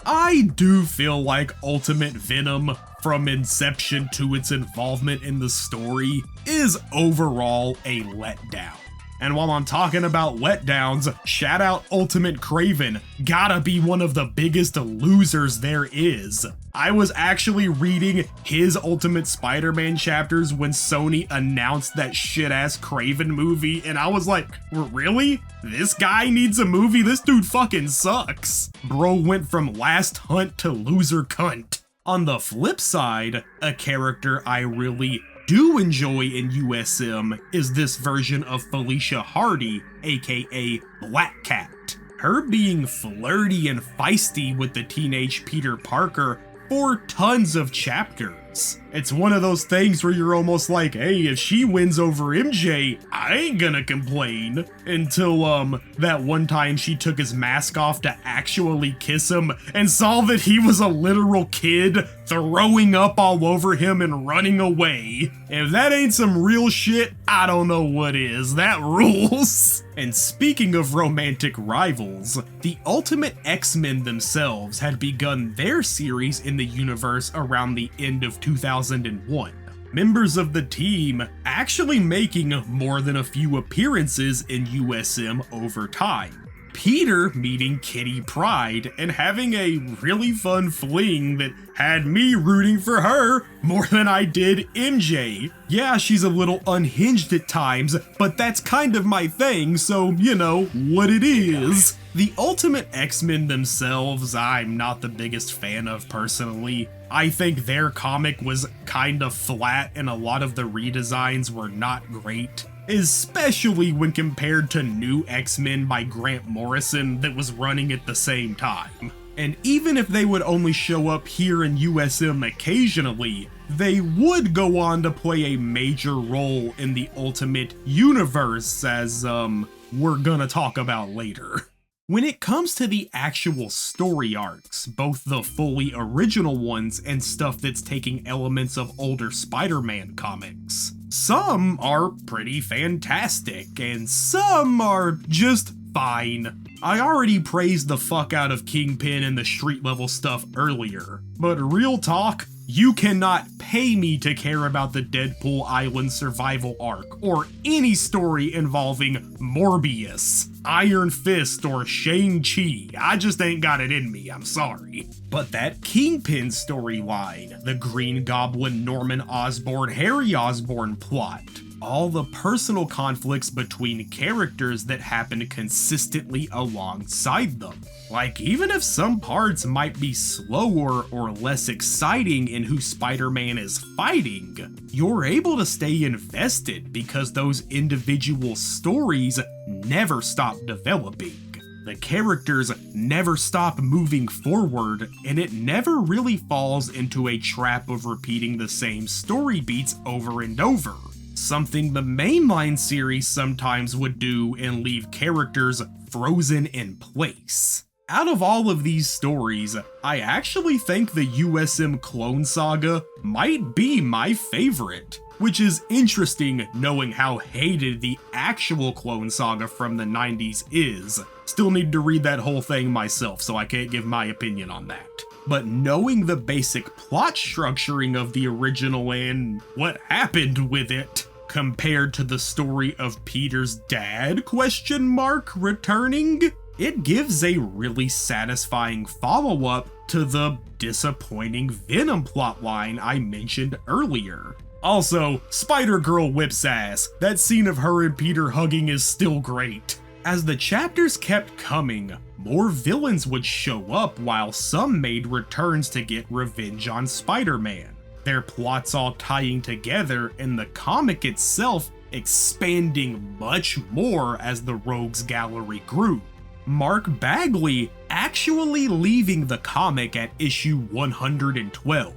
I do feel like Ultimate Venom, from inception to its involvement in the story, is overall a letdown. And while I'm talking about letdowns, shout out Ultimate Craven, gotta be one of the biggest losers there is. I was actually reading his Ultimate Spider-Man chapters when Sony announced that shit-ass Craven movie, and I was like, really? This guy needs a movie? This dude fucking sucks. Bro went from last hunt to loser cunt. On the flip side, a character I really do enjoy in USM is this version of Felicia Hardy, aka Black Cat. Her being flirty and feisty with the teenage Peter Parker for tons of chapters. It's one of those things where you're almost like, hey, if she wins over MJ, I ain't gonna complain. Until that one time she took his mask off to actually kiss him and saw that he was a literal kid throwing up all over him and running away. If that ain't some real shit, I don't know what is. That rules. And speaking of romantic rivals, the Ultimate X-Men themselves had begun their series in the universe around the end of 2001. Members of the team actually making more than a few appearances in USM over time. Peter meeting Kitty Pryde and having a really fun fling that had me rooting for her more than I did MJ. Yeah, she's a little unhinged at times, but that's kind of my thing, so you know what it is. The Ultimate X-Men themselves, I'm not the biggest fan of personally. I think their comic was kind of flat and a lot of the redesigns were not great, especially when compared to New X-Men by Grant Morrison that was running at the same time. And even if they would only show up here in USM occasionally, they would go on to play a major role in the Ultimate Universe, as we're gonna talk about later. When it comes to the actual story arcs, both the fully original ones and stuff that's taking elements of older Spider-Man comics, some are pretty fantastic, and some are just fine. I already praised the fuck out of Kingpin and the street level stuff earlier, but real talk, you cannot pay me to care about the Deadpool Island survival arc, or any story involving Morbius, Iron Fist, or Shang-Chi. I just ain't got it in me, I'm sorry. But that Kingpin storyline, the Green Goblin Norman Osborn Harry Osborn plot, all the personal conflicts between characters that happen consistently alongside them. Like, even if some parts might be slower or less exciting in who Spider-Man is fighting, you're able to stay invested because those individual stories never stop developing. The characters never stop moving forward, and it never really falls into a trap of repeating the same story beats over and over. Something the mainline series sometimes would do and leave characters frozen in place. Out of all of these stories, I actually think the USM Clone Saga might be my favorite, which is interesting knowing how hated the actual Clone Saga from the 90s is. Still need to read that whole thing myself, so I can't give my opinion on that. But knowing the basic plot structuring of the original and what happened with it, compared to the story of Peter's dad, returning, it gives a really satisfying follow-up to the disappointing Venom plotline I mentioned earlier. Also, Spider-Girl whips ass. That scene of her and Peter hugging is still great. As the chapters kept coming, more villains would show up while some made returns to get revenge on Spider-Man. Their plots all tying together and the comic itself expanding much more as the Rogues Gallery grew. Mark Bagley actually leaving the comic at issue 112,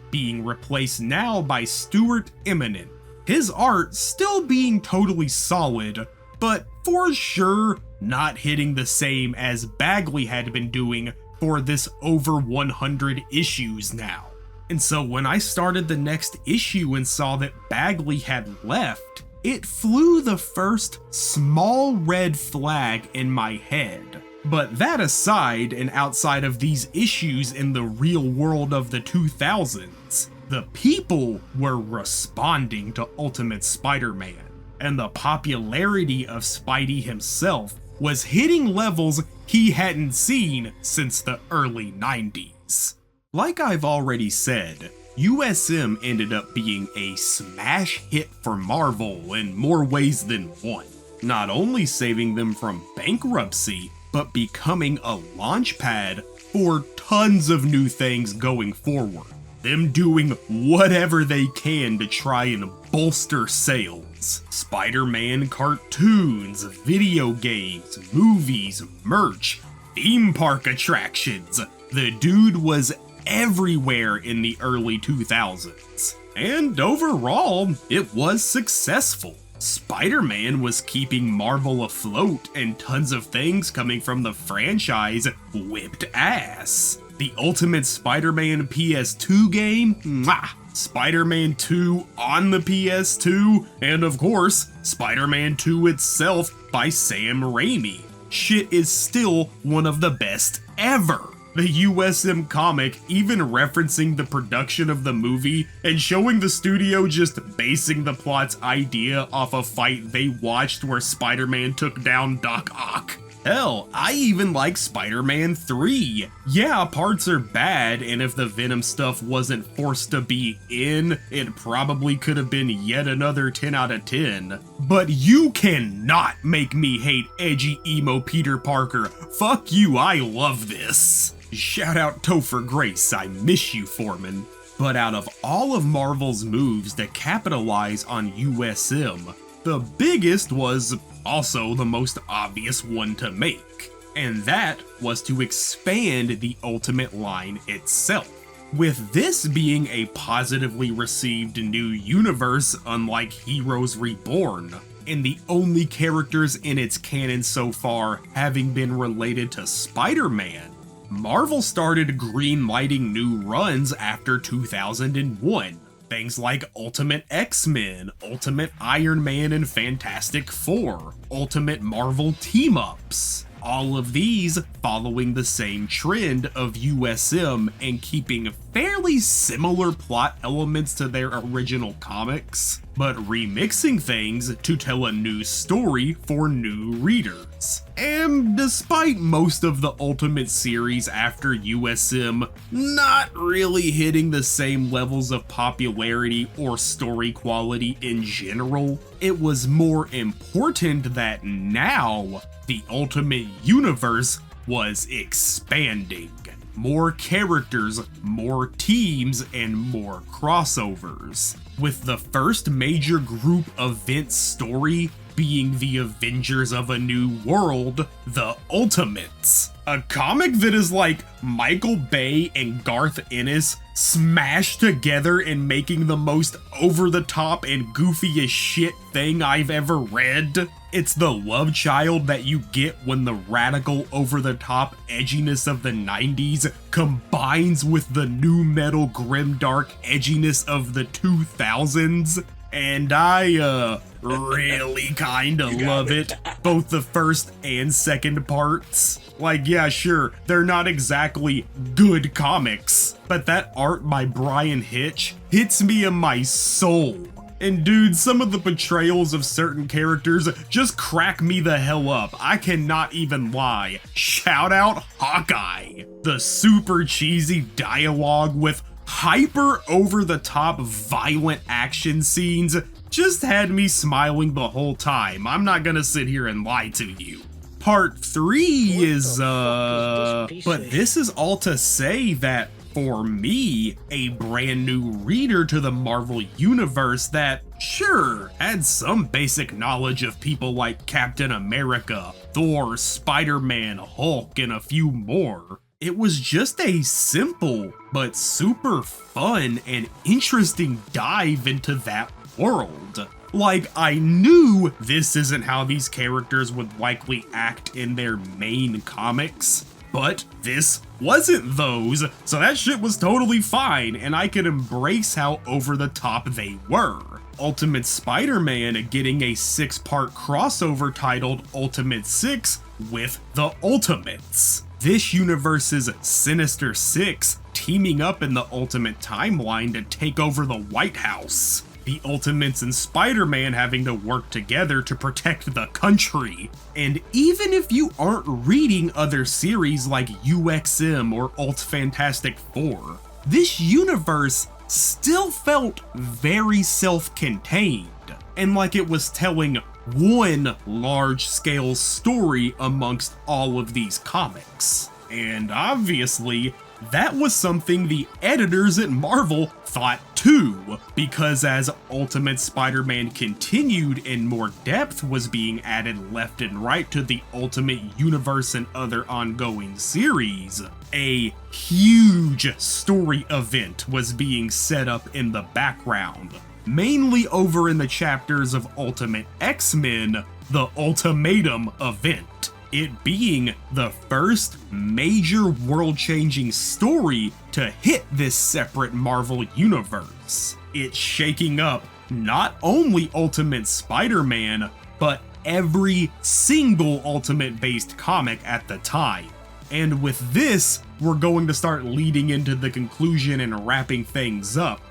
being replaced now by Stuart Immonen. His art still being totally solid, but for sure not hitting the same as Bagley had been doing for this over 100 issues now. And so when I started the next issue and saw that Bagley had left, it flew the first small red flag in my head. But that aside, and outside of these issues in the real world of the 2000s, the people were responding to Ultimate Spider-Man, and the popularity of Spidey himself was hitting levels he hadn't seen since the early 90s. Like I've already said, USM ended up being a smash hit for Marvel in more ways than one, not only saving them from bankruptcy, but becoming a launchpad for tons of new things going forward. Them doing whatever they can to try and bolster sales. Spider-Man cartoons, video games, movies, merch, theme park attractions. The dude was everywhere in the early 2000s. And overall, it was successful. Spider-Man was keeping Marvel afloat, and tons of things coming from the franchise whipped ass. The Ultimate Spider-Man PS2 game, mwah! Spider-Man 2 on the PS2, and of course, Spider-Man 2 itself by Sam Raimi. Shit is still one of the best ever. The USM comic even referencing the production of the movie and showing the studio just basing the plot's idea off a fight they watched where Spider-Man took down Doc Ock. Hell, I even like Spider-Man 3. Yeah, parts are bad, and if the Venom stuff wasn't forced to be in, it probably could have been yet another 10 out of 10. But you cannot make me hate edgy emo Peter Parker. Fuck you, I love this. Shout out Topher Grace, I miss you, Foreman. But out of all of Marvel's moves to capitalize on USM, the biggest was also the most obvious one to make, and that was to expand the Ultimate line itself. With this being a positively received new universe unlike Heroes Reborn, and the only characters in its canon so far having been related to Spider-Man, Marvel started greenlighting new runs after 2001. Things like Ultimate X-Men, Ultimate Iron Man and Fantastic Four, Ultimate Marvel Team-Ups. All of these following the same trend of USM and keeping fairly similar plot elements to their original comics, but remixing things to tell a new story for new readers. And despite most of the Ultimate series after USM not really hitting the same levels of popularity or story quality in general, it was more important that now the Ultimate Universe was expanding. More characters, more teams, and more crossovers. With the first major group event story being the Avengers of a New World, The Ultimates. A comic that is like Michael Bay and Garth Ennis smashed together and making the most over-the-top and goofiest shit thing I've ever read. It's the love child that you get when the radical over-the-top edginess of the 90s combines with the nu metal grimdark edginess of the 2000s. And I, really kinda love it. Both the first and second parts. Like, yeah, sure, they're not exactly good comics, but that art by Brian Hitch hits me in my soul. And dude, some of the portrayals of certain characters just crack me the hell up. I cannot even lie. Shout out Hawkeye. The super cheesy dialogue with hyper over-the-top violent action scenes just had me smiling the whole time. I'm not gonna sit here and lie to you. Part 3 is, but this is all to say that, for me, a brand new reader to the Marvel Universe that, sure, had some basic knowledge of people like Captain America, Thor, Spider-Man, Hulk, and a few more. It was just a simple, but super fun and interesting dive into that world. Like, I knew this isn't how these characters would likely act in their main comics, but this wasn't those, so that shit was totally fine, and I could embrace how over the top they were. Ultimate Spider-Man getting a 6-part crossover titled Ultimate 6 with the Ultimates. This universe's Sinister Six teaming up in the Ultimate timeline to take over the White House. The Ultimates and Spider-Man having to work together to protect the country. And even if you aren't reading other series like UXM or Ult Fantastic 4, this universe still felt very self-contained, and like it was telling one large-scale story amongst all of these comics. And obviously, that was something the editors at Marvel thought too, because as Ultimate Spider-Man continued and more depth was being added left and right to the Ultimate Universe and other ongoing series, a huge story event was being set up in the background, mainly over in the chapters of Ultimate X-Men, the Ultimatum event. It being the first major world-changing story to hit this separate Marvel universe. It's shaking up not only Ultimate Spider-Man, but every single Ultimate-based comic at the time. And with this, we're going to start leading into the conclusion and wrapping things up,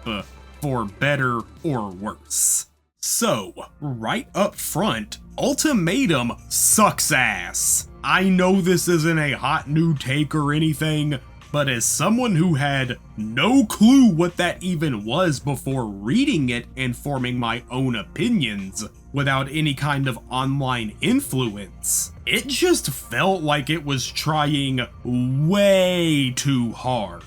for better or worse. So, right up front, Ultimatum sucks ass. I know this isn't a hot new take or anything, but as someone who had no clue what that even was before reading it and forming my own opinions without any kind of online influence, it just felt like it was trying way too hard.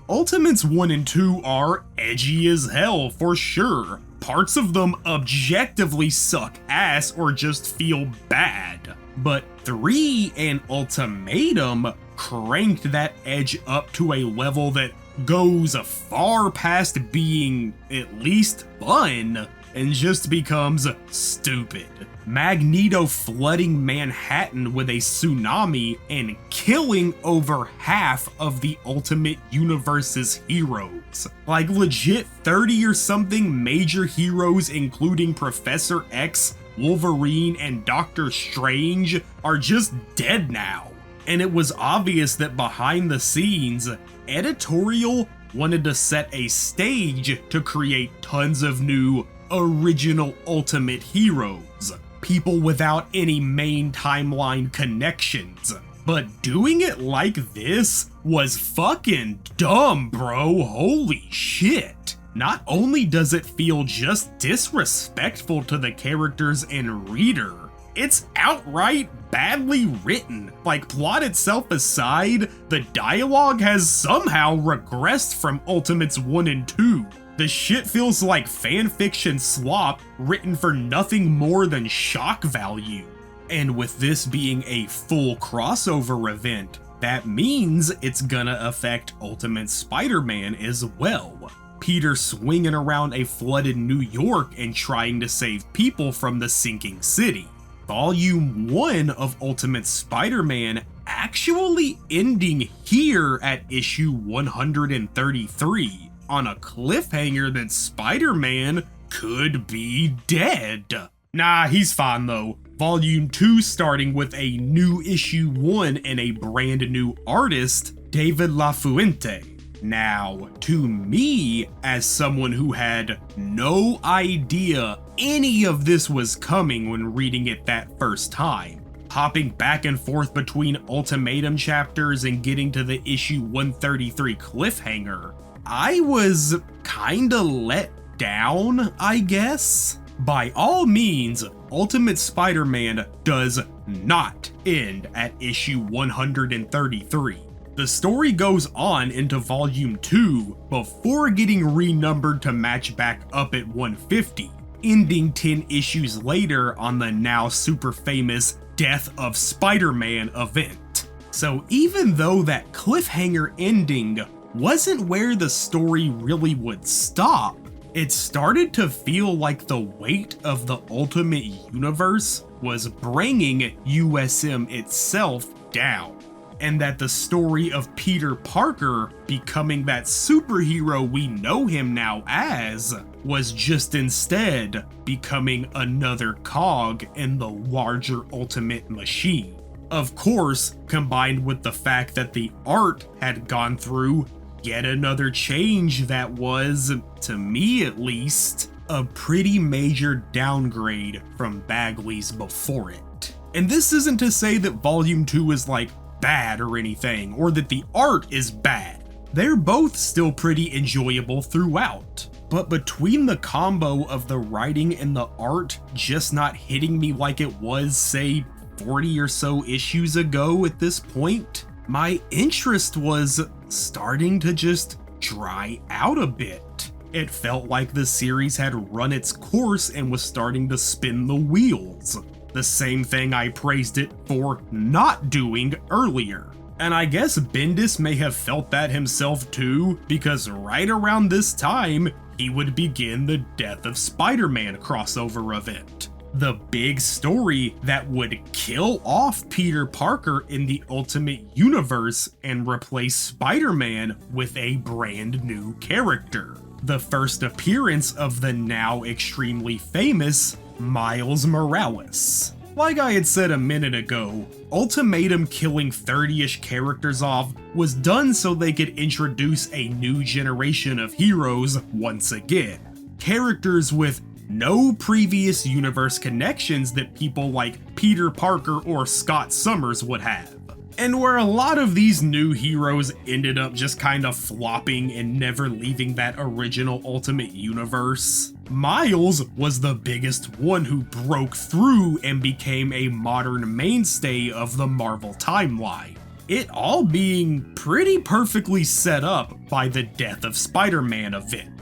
Ultimates 1 and 2 are edgy as hell for sure. Parts of them objectively suck ass or just feel bad. But 3 and Ultimatum cranked that edge up to a level that goes far past being at least fun and just becomes stupid. Magneto flooding Manhattan with a tsunami and killing over half of the Ultimate Universe's heroes. Like legit 30 or something major heroes including Professor X, Wolverine, and Doctor Strange are just dead now. And it was obvious that behind the scenes, editorial wanted to set a stage to create tons of new original Ultimate heroes. People without any main timeline connections. But doing it like this was fucking dumb, bro. Holy shit. Not only does it feel just disrespectful to the characters and reader, it's outright badly written. Like, plot itself aside, the dialogue has somehow regressed from Ultimates 1 and 2. The shit feels like fanfiction slop written for nothing more than shock value. And with this being a full crossover event, that means it's gonna affect Ultimate Spider-Man as well. Peter swinging around a flooded New York and trying to save people from the sinking city. Volume 1 of Ultimate Spider-Man actually ending here at issue 133. On a cliffhanger that Spider-Man could be dead. Nah, he's fine though. Volume 2 starting with a new issue 1 and a brand new artist, David LaFuente. Now, to me, as someone who had no idea any of this was coming when reading it that first time, hopping back and forth between Ultimatum chapters and getting to the issue 133 cliffhanger, I was kinda let down, I guess. By all means, Ultimate Spider-Man does not end at issue 133. The story goes on into volume 2 before getting renumbered to match back up at 150, ending 10 issues later on the now super famous Death of Spider-Man event. So even though that cliffhanger ending wasn't where the story really would stop, it started to feel like the weight of the Ultimate Universe was bringing USM itself down, and that the story of Peter Parker becoming that superhero we know him now as was just instead becoming another cog in the larger Ultimate machine. Of course, combined with the fact that the art had gone through yet another change that was, to me at least, a pretty major downgrade from Bagley's before it. And this isn't to say that Volume 2 is like bad or anything, or that the art is bad. They're both still pretty enjoyable throughout. But between the combo of the writing and the art just not hitting me like it was, say, 40 or so issues ago at this point, my interest was starting to just dry out a bit. It felt like the series had run its course and was starting to spin the wheels. The same thing I praised it for not doing earlier. And I guess Bendis may have felt that himself too, because right around this time, he would begin the Death of Spider-Man crossover event. The big story that would kill off Peter Parker in the Ultimate Universe and replace Spider-Man with a brand new character. The first appearance of the now extremely famous Miles Morales. Like I had said a minute ago, Ultimatum killing 30-ish characters off was done so they could introduce a new generation of heroes once again. Characters with no previous universe connections that people like Peter Parker or Scott Summers would have. And where a lot of these new heroes ended up just kind of flopping and never leaving that original Ultimate Universe, Miles was the biggest one who broke through and became a modern mainstay of the Marvel timeline. It all being pretty perfectly set up by the Death of Spider-Man event.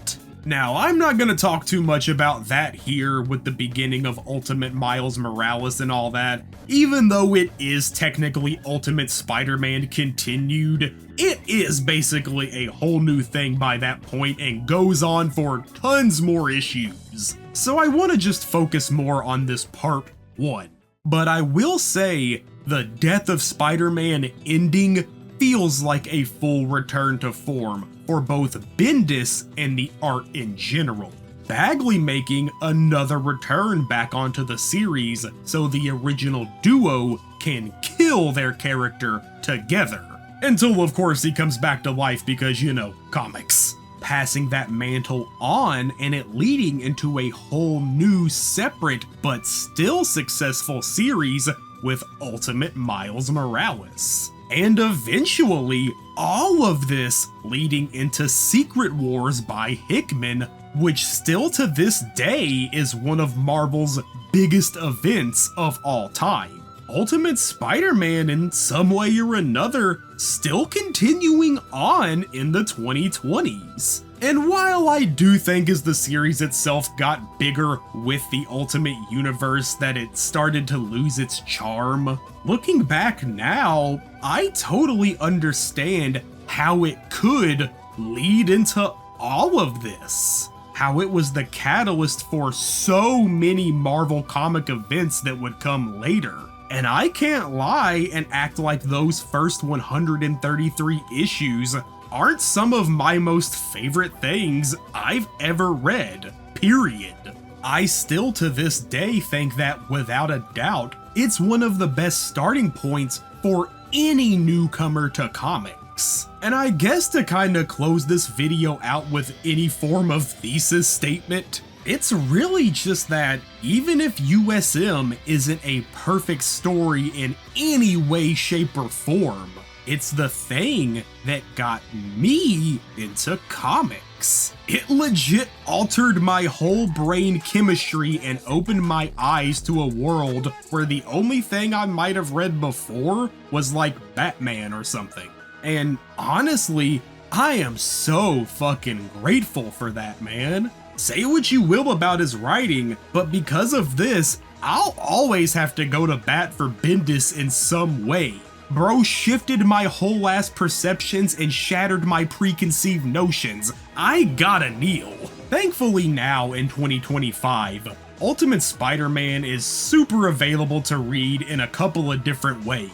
Now, I'm not going to talk too much about that here with the beginning of Ultimate Miles Morales and all that. Even though it is technically Ultimate Spider-Man continued, it is basically a whole new thing by that point and goes on for tons more issues. So I want to just focus more on this part 1. But I will say, the Death of Spider-Man ending feels like a full return to form for both Bendis and the art in general. Bagley making another return back onto the series so the original duo can kill their character together. Until of course he comes back to life because, you know, comics. Passing that mantle on and it leading into a whole new separate but still successful series with Ultimate Miles Morales. And eventually, all of this leading into Secret Wars by Hickman, which still to this day is one of Marvel's biggest events of all time. Ultimate Spider-Man in some way or another still continuing on in the 2020s. And while I do think as the series itself got bigger with the Ultimate Universe that it started to lose its charm, looking back now, I totally understand how it could lead into all of this. How it was the catalyst for so many Marvel comic events that would come later. And I can't lie and act like those first 133 issues aren't some of my most favorite things I've ever read, period. I still to this day think that without a doubt, it's one of the best starting points for any newcomer to comics. And I guess to kinda close this video out with any form of thesis statement, it's really just that even if USM isn't a perfect story in any way, shape, or form, It's the thing that got me into comics. It legit altered my whole brain chemistry and opened my eyes to a world where the only thing I might have read before was like Batman or something. And honestly, I am so fucking grateful for that, man. Say what you will about his writing, but because of this, I'll always have to go to bat for Bendis in some way. Bro shifted my whole ass perceptions and shattered my preconceived notions. I gotta kneel. Thankfully now in 2025, Ultimate Spider-Man is super available to read in a couple of different ways.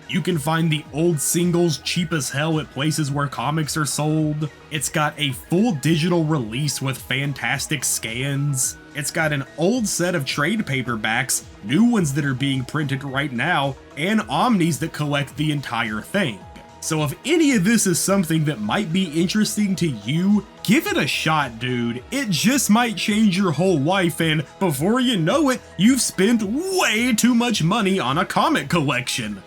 You can find the old singles cheap as hell at places where comics are sold. It's got a full digital release with fantastic scans. It's got an old set of trade paperbacks, new ones that are being printed right now, and omnis that collect the entire thing. So if any of this is something that might be interesting to you, give it a shot, dude. It just might change your whole life, and before you know it, you've spent way too much money on a comic collection.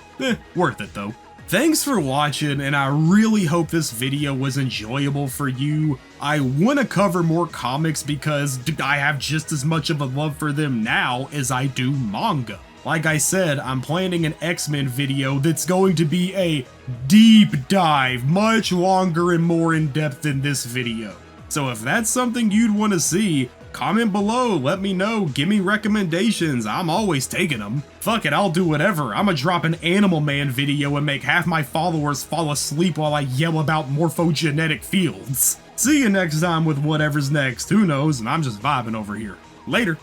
Worth it though. Thanks for watching, and I really hope this video was enjoyable for you. I want to cover more comics because I have just as much of a love for them now as I do manga. Like I said, I'm planning an X-Men video that's going to be a deep dive, much longer and more in depth than this video. So if that's something you'd want to see, comment below, let me know, give me recommendations, I'm always taking them. Fuck it, I'll do whatever. I'ma drop an Animal Man video and make half my followers fall asleep while I yell about morphogenetic fields. See you next time with whatever's next, who knows, and I'm just vibing over here. Later.